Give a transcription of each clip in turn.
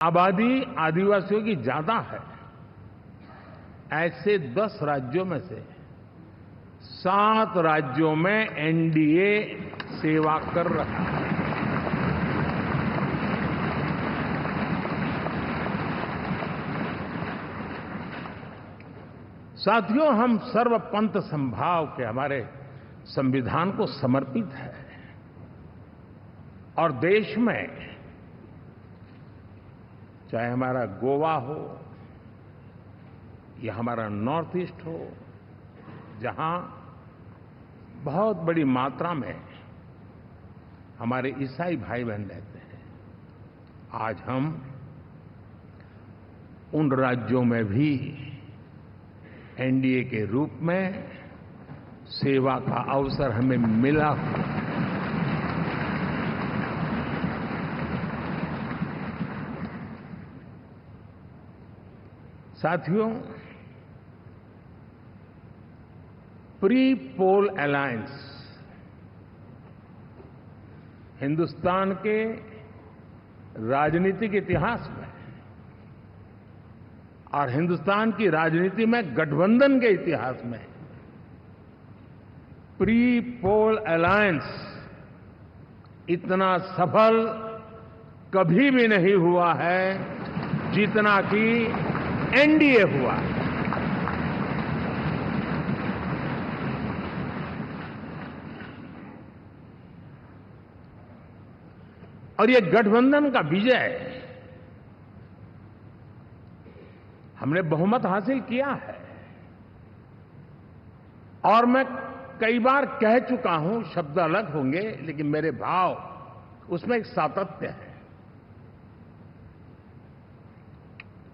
आबादी आदिवासियों की ज्यादा है, ऐसे 10 राज्यों में से 7 राज्यों में एनडीए सेवा कर रहा है। साथियों, हम सर्वपंथ संभाव के हमारे संविधान को समर्पित है और देश में चाहे हमारा गोवा हो या हमारा नॉर्थ ईस्ट हो, जहां बहुत बड़ी मात्रा में हमारे ईसाई भाई बहन रहते हैं, आज हम उन राज्यों में भी एनडीए के रूप में सेवा का अवसर हमें मिला हुआ है। साथियों, प्री पोल अलायंस हिंदुस्तान के राजनीतिक इतिहास में और हिंदुस्तान की राजनीति में गठबंधन के इतिहास में प्री पोल अलायंस इतना सफल कभी भी नहीं हुआ है जितना कि एनडीए हुआ है। और ये गठबंधन का विजय, हमने बहुमत हासिल किया है और मैं कई बार कह चुका हूं, शब्द अलग होंगे लेकिन मेरे भाव उसमें एक सातत्य है।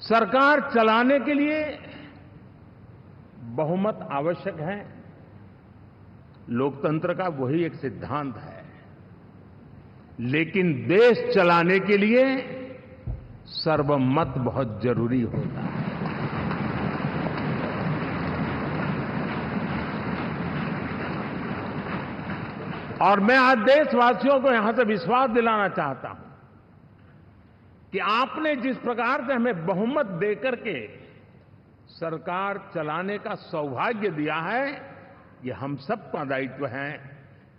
सरकार चलाने के लिए बहुमत आवश्यक है, लोकतंत्र का वही एक सिद्धांत है, लेकिन देश चलाने के लिए सर्वमत बहुत जरूरी होता है। और मैं आज देशवासियों को यहां से विश्वास दिलाना चाहता हूं कि आपने जिस प्रकार से हमें बहुमत देकर के सरकार चलाने का सौभाग्य दिया है, ये हम सबका दायित्व है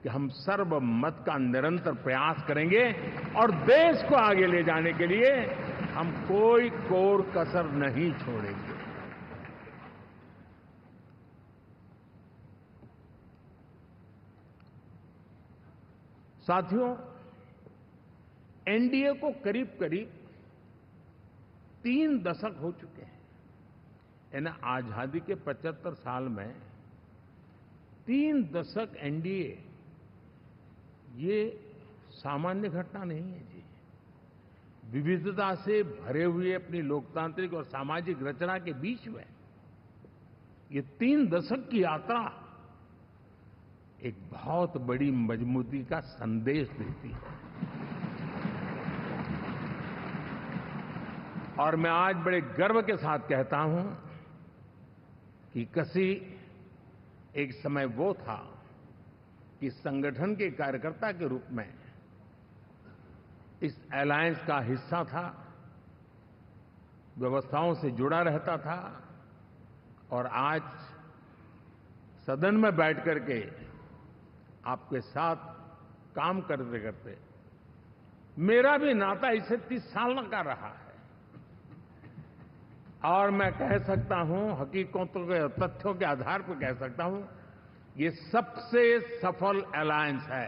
कि हम सर्वमत का निरंतर प्रयास करेंगे और देश को आगे ले जाने के लिए हम कोई कोर कसर नहीं छोड़ेंगे। साथियों, एनडीए को करीब करीब 3 दशक हो चुके हैं। यानी आजादी के 75 साल में 3 दशक एनडीए, ये सामान्य घटना नहीं है जी। विविधता से भरे हुए अपनी लोकतांत्रिक और सामाजिक रचना के बीच में ये 3 दशक की यात्रा एक बहुत बड़ी मजबूती का संदेश देती है। और मैं आज बड़े गर्व के साथ कहता हूं कि किसी एक समय वो था कि संगठन के कार्यकर्ता के रूप में इस अलायंस का हिस्सा था, व्यवस्थाओं से जुड़ा रहता था और आज सदन में बैठ करके आपके साथ काम करते करते मेरा भी नाता इससे 30 साल का रहा है और मैं कह सकता हूं, हकीकतों के तथ्यों के आधार पर कह सकता हूं, ये सबसे सफल अलायंस है।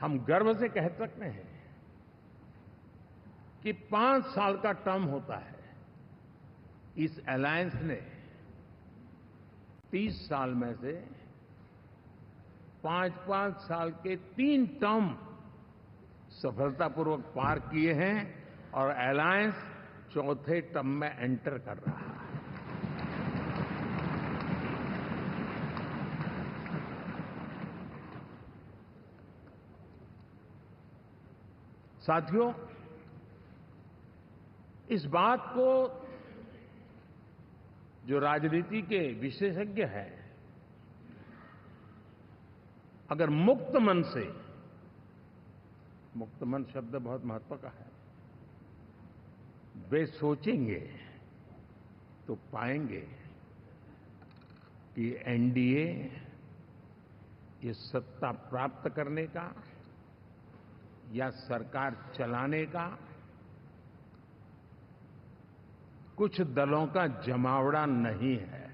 हम गर्व से कह सकते हैं कि 5 साल का टर्म होता है। इस अलायंस ने 30 साल में से 5-5 साल के 3 टर्म सफलतापूर्वक पार किए हैं और अलायंस 4थे टर्म में एंटर कर रहा है। साथियों, इस बात को जो राजनीति के विशेषज्ञ हैं, अगर मुक्त मन से, मुक्त मन शब्द बहुत महत्व का है, वे सोचेंगे तो पाएंगे कि एनडीए ये सत्ता प्राप्त करने का या सरकार चलाने का कुछ दलों का जमावड़ा नहीं है।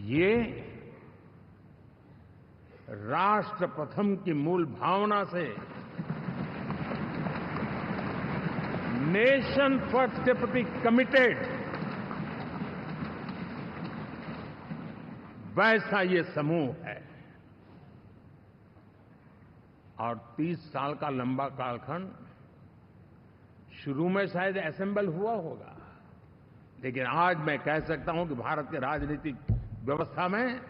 ये राष्ट्र प्रथम की मूल भावना से नेशन फर्स्ट के प्रति कमिटेड वैसा ये समूह है। और 30 साल का लंबा कालखंड शुरू में शायद असेंबल हुआ होगा, लेकिन आज मैं कह सकता हूं कि भारत के राजनीतिक व्यवस्था में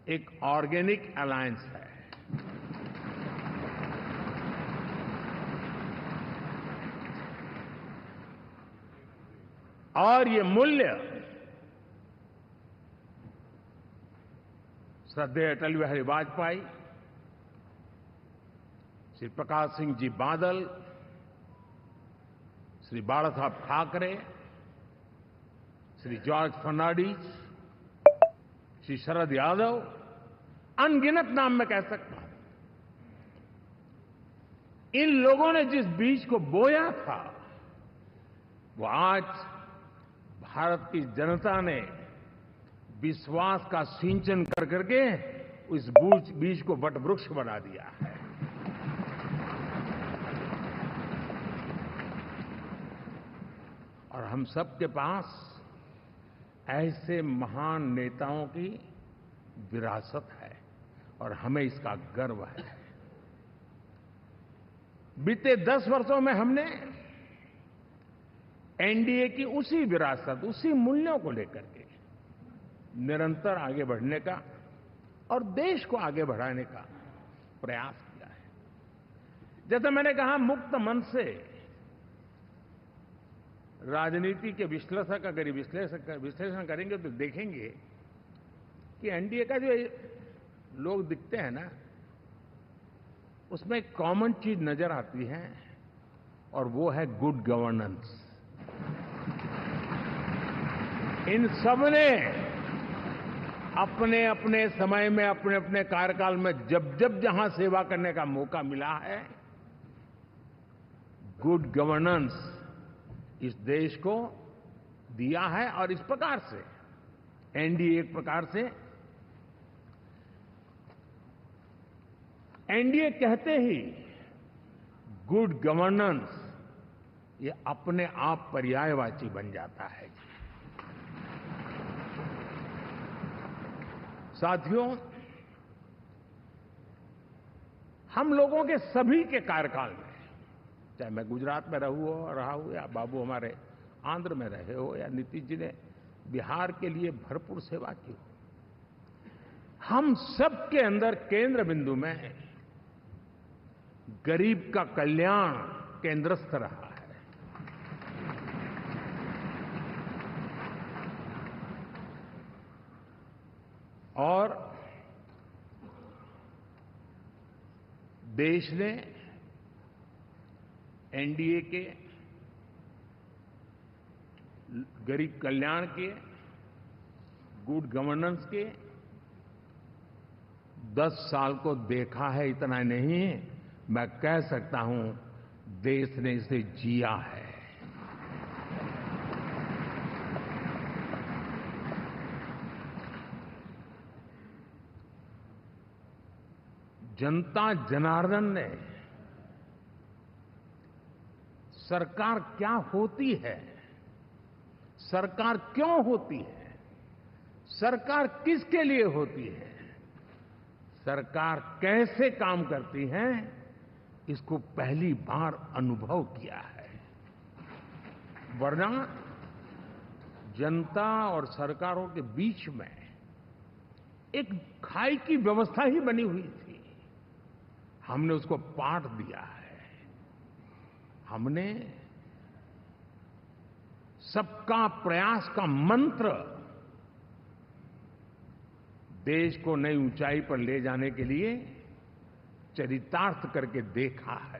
एक ऑर्गेनिक अलायंस है। और ये मूल्य श्रद्धेय अटल बिहारी वाजपेयी, श्री प्रकाश सिंह जी बादल, श्री बाला साहब ठाकरे, श्री जॉर्ज फर्नांडिस, श्री शरद यादव, अनगिनत नाम मैं कह सकता हूं। इन लोगों ने जिस बीज को बोया था, वो आज भारत की जनता ने विश्वास का सिंचन कर करके उस बीज को वटवृक्ष बना दिया है। और हम सबके पास ऐसे महान नेताओं की विरासत है और हमें इसका गर्व है। बीते 10 वर्षों में हमने एनडीए की उसी विरासत, उसी मूल्यों को लेकर के निरंतर आगे बढ़ने का और देश को आगे बढ़ाने का प्रयास किया है। जैसे मैंने कहा, मुक्त मन से राजनीति के विश्लेषक अगर विश्लेषण करेंगे तो देखेंगे कि एनडीए का जो लोग दिखते हैं ना, उसमें एक कॉमन चीज नजर आती है और वो है गुड गवर्नेंस। इन सबने अपने अपने समय में, अपने अपने कार्यकाल में जब जब जहां सेवा करने का मौका मिला है, गुड गवर्नेंस इस देश को दिया है। और इस प्रकार से एनडीए एक प्रकार से, एनडीए कहते ही गुड गवर्नेंस ये अपने आप पर्यायवाची बन जाता है। साथियों, हम लोगों के सभी के कार्यकाल में, चाहे मैं गुजरात में रहा हूं या बाबू हमारे आंध्र में रहे हो या नीतीश जी ने बिहार के लिए भरपूर सेवा की हो, हम सबके अंदर केंद्र बिंदु में गरीब का कल्याण केंद्रस्थ रहा है। और देश ने एनडीए के गरीब कल्याण के, गुड गवर्नेंस के 10 साल को देखा है। इतना नहीं, मैं कह सकता हूं देश ने इसे जिया है। जनता जनार्दन ने सरकार क्या होती है, सरकार क्यों होती है, सरकार किसके लिए होती है, सरकार कैसे काम करती है, इसको पहली बार अनुभव किया है। वरना जनता और सरकारों के बीच में एक खाई की व्यवस्था ही बनी हुई थी। हमने उसको पाठ दिया है। हमने सबका प्रयास का मंत्र देश को नई ऊंचाई पर ले जाने के लिए चरितार्थ करके देखा है।